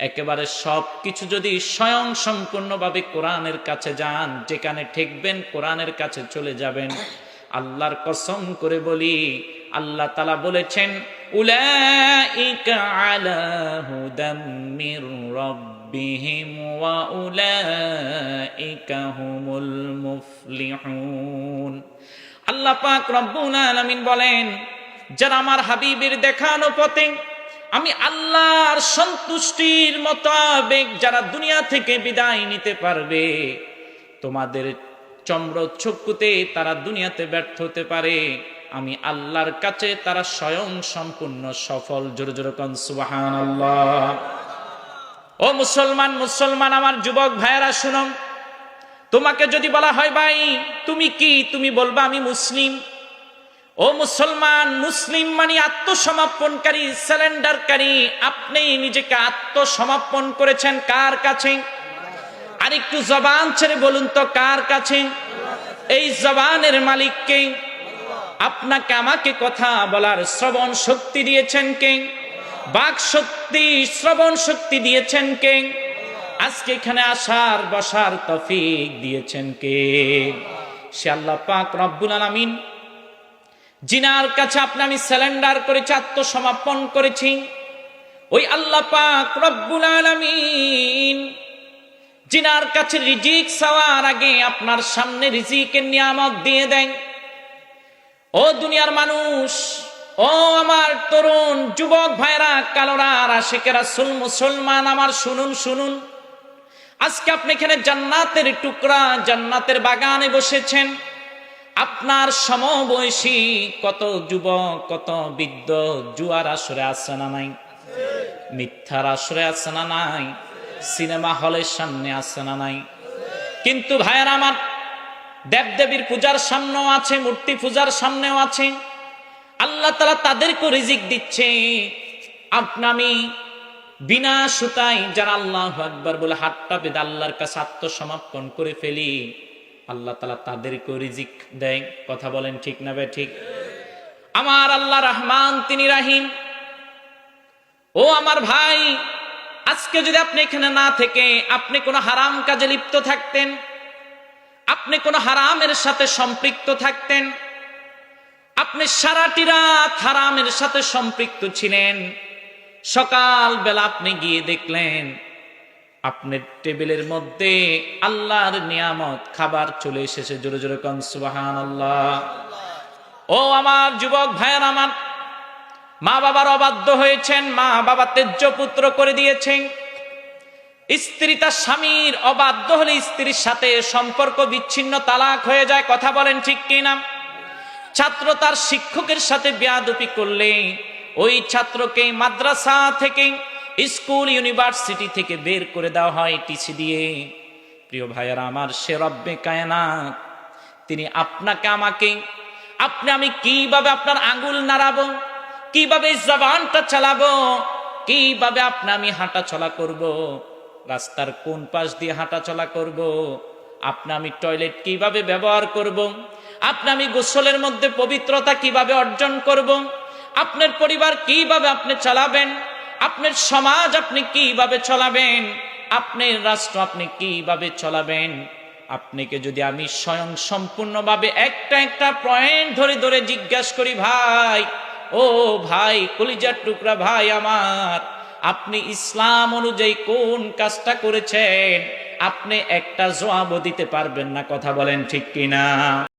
একেবারে সবকিছু যদি স্বয়ং সম্পূর্ণভাবে কোরআনের কাছে যান, যেখানে ঠেকবেন কোরআনের কাছে চলে যাবেন। আল্লাহর কসম করে বলি, আল্লাহ তাআলা বলেছেন, উলাইকা আলা হুদাম মির রাব্বিহিম ওয়া উলাইকা হুমুল মুফলিহুন। আল্লাহ পাক রব্বুল আলামিন বলেন, যারা আমার হাবিবের দেখানো পথে আমি আল্লাহর সন্তুষ্টির মোতাবেক যারা দুনিয়া থেকে বিদায় নিতে পারবে, তোমাদের চক্ষুতে তারা দুনিয়াতে ব্যর্থ হতে পারে, আমি আল্লাহর কাছে তারা স্বয়ং সম্পূর্ণ সফল। জোরে জোরে কোন সুবহানাল্লাহ। ও মুসলমান আমার যুবক ভাইয়েরা শুনো, তোমাকে যদি বলা হয় ভাই তুমি কি, তুমি বলবা আমি মুসলিম। ও মুসলমান, মুসলিম মানে আত্মসমর্পণকারী, সারেন্ডারকারী। আপনি নিজেকে আত্মসমর্পণ করেছেন কার কাছে? আর একটু জবান ছেড়ে বলুন তো, কার কাছে? এই জবানের মালিককে। আপনাকে আমাকে কথা বলার শ্রবণ শক্তি দিয়েছেন কে? বাক শক্তি, শ্রবণ শক্তি দিয়েছেন কে? আজকে এখানে আসার বসার তৌফিক দিয়েছেন কে? সে আল্লাহ পাক রব্বুল আলামিন, জিনার কাছে আমি সারেন্ডার করেছি, আত্মসমর্পণ করেছি। ওই আল্লাহ পাক রব্বুল আলামিন জিনার কাছে রিজিক চাওয়ার আগে আপনার সামনে রিজিকের নিয়ামত দিয়ে দেন। ও দুনিয়ার মানুষ, ও আমার তরুণ যুবক ভাইরা, কালোরা, আশিকেরা, মুসলমান আমার শুনুন। আজকে আপনি এখানে জান্নাতের টুকরা, জান্নাতের বাগানে বসেছেন। আপনার সমবয়সী কত যুবক, কত বৃদ্ধ জুয়ার আসরে আছে না নাই? মিথ্যার আসরে আছে না নাই? সিনেমা হলের সামনে আছে না নাই? কিন্তু ভাইয়েরা আমার, দেবদেবীর পূজার সামনেও আছে, মূর্তি পূজার সামনেও আছে। আল্লাহ তাআলা তাদেরকে রিজিক দিচ্ছে। আমি বিনা সুতায় যারা আল্লাহু আকবার বলে হাতটা বেঁধে আল্লাহর কাছে আত্মসমর্পণ করে ফেলি, আল্লাহ তাআলা তাদেরকে রিজিক দেয়। কথা বলেন ঠিক না বে ঠিক? আমার আল্লাহ রহমান, তিনি রাহিম। ও আমার ভাই, আজকে যদি আপনি এখানে না থেকে আপনি কোনো হারাম কাজে লিপ্ত থাকতেন, আপনি কোনো হারামের সাথে সম্পৃক্ত থাকতেন, আপনি সারাটি রাত হারামের সাথে সম্পৃক্ত ছিলেন, সকাল বেলা আপনি গিয়ে দেখলেন আপনার টেবিলের মধ্যে আল্লাহর নিয়ামত খাবার চলে এসেছে। জোরে জোরে কোন সুবহানাল্লাহ। ও আমার যুবক ভাইয়ের, আমার মা বাবার অবাধ্য হয়েছেন, মা বাবা তেজ্য পুত্র করে দিয়েছেন। স্ত্রী তার স্বামীর অবাধ্য হলে স্ত্রীর সাথে সম্পর্ক বিচ্ছিন্ন, তালাক হয়ে যায়। কথা বলেন ঠিক কিনা? ছাত্র তার শিক্ষকের সাথে বেয়াদবি করলে ওই ছাত্রকে মাদ্রাসা থেকে, স্কুল, ইউনিভার্সিটি থেকে বের করে দেওয়া হয় টিসি দিয়ে। প্রিয় ভাইয়েরা আমার, সে রব্বে কায়নাত, তিনি আপনাকে আমাকে, আমি কিভাবে আপনার আঙ্গুল নাড়াবো, কিভাবে জবানটা চালাবো, কিভাবে আমি হাঁটা চলা করব, রাস্তার কোন পাশ দিয়ে হাঁটা চলা করব, আমি টয়লেট কিভাবে ব্যবহার করব, আমি গোসলের মধ্যে পবিত্রতা কিভাবে অর্জন করব, আপনার পরিবার কিভাবে আপনি চালাবেন, আপনার সমাজ আপনি কিভাবে চালাবেন, আপনার রাষ্ট্র আপনি কিভাবে চালাবেন, আপনাকে যদি আমি স্বয়ং সম্পূর্ণভাবে একটা পয়েন্ট ধরে জিজ্ঞাসা করি, ভাই, ও ভাই, কলিজার টুকরা ভাই আমার, আপনি ইসলাম অনুযায়ী কোন কাজটা করেছেন, আপনি একটা জবাবও দিতে পারবেন না। কথা বলেন ঠিক কিনা?